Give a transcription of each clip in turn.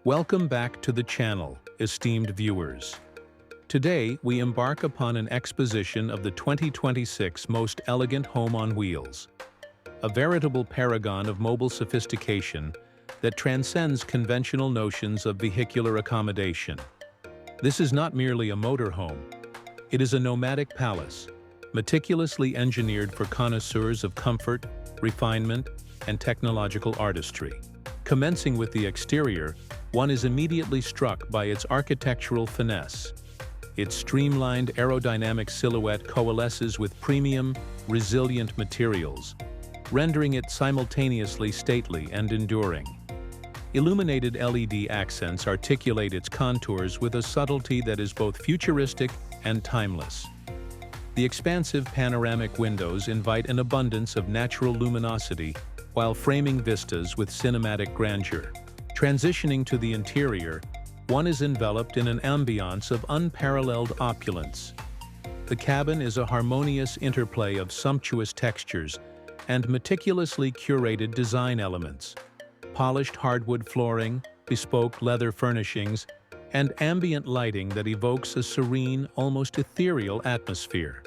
Welcome back to the channel, esteemed viewers. Today, we embark upon an exposition of the 2026 most elegant home on wheels, a veritable paragon of mobile sophistication that transcends conventional notions of vehicular accommodation. This is not merely a motorhome. It is a nomadic palace, meticulously engineered for connoisseurs of comfort, refinement, and technological artistry. Commencing with the exterior, one is immediately struck by its architectural finesse. Its streamlined aerodynamic silhouette coalesces with premium, resilient materials, rendering it simultaneously stately and enduring. Illuminated LED accents articulate its contours with a subtlety that is both futuristic and timeless. The expansive panoramic windows invite an abundance of natural luminosity while framing vistas with cinematic grandeur. Transitioning to the interior, one is enveloped in an ambiance of unparalleled opulence. The cabin is a harmonious interplay of sumptuous textures and meticulously curated design elements. Polished hardwood flooring, bespoke leather furnishings, and ambient lighting that evokes a serene, almost ethereal atmosphere.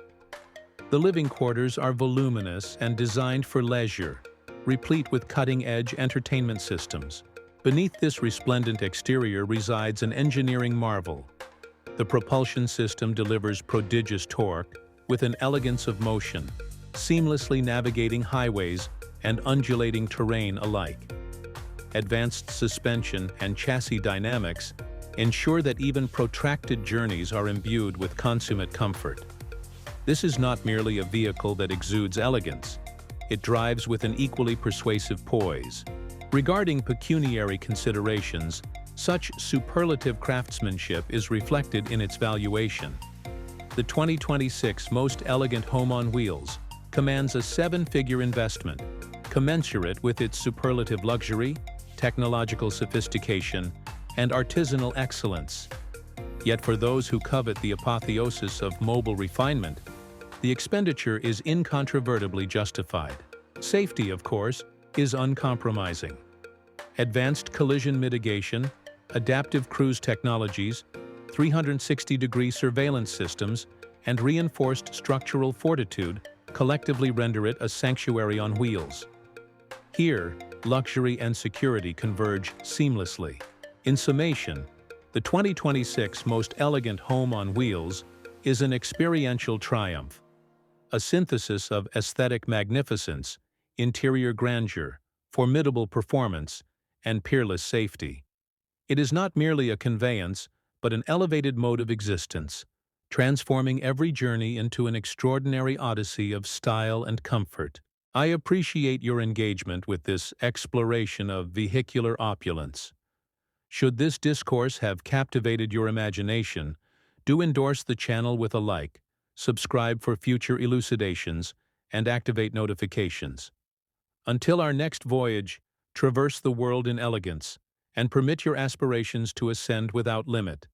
The living quarters are voluminous and designed for leisure, replete with cutting-edge entertainment systems. Beneath this resplendent exterior resides an engineering marvel. The propulsion system delivers prodigious torque with an elegance of motion, seamlessly navigating highways and undulating terrain alike. Advanced suspension and chassis dynamics ensure that even protracted journeys are imbued with consummate comfort. This is not merely a vehicle that exudes elegance. It drives with an equally persuasive poise. Regarding pecuniary considerations, such superlative craftsmanship is reflected in its valuation. The 2026 most elegant home on wheels commands a seven-figure investment, commensurate with its superlative luxury, technological sophistication, and artisanal excellence. Yet for those who covet the apotheosis of mobile refinement, the expenditure is incontrovertibly justified. Safety, of course, is uncompromising. Advanced collision mitigation, adaptive cruise technologies, 360-degree surveillance systems, and reinforced structural fortitude collectively render it a sanctuary on wheels. Here, luxury and security converge seamlessly. In summation, the 2026 most elegant home on wheels is an experiential triumph, a synthesis of aesthetic magnificence, interior grandeur, formidable performance, and peerless safety. It is not merely a conveyance, but an elevated mode of existence, transforming every journey into an extraordinary odyssey of style and comfort. I appreciate your engagement with this exploration of vehicular opulence. Should this discourse have captivated your imagination, do endorse the channel with a like, subscribe for future elucidations, and activate notifications. Until our next voyage, traverse the world in elegance, and permit your aspirations to ascend without limit.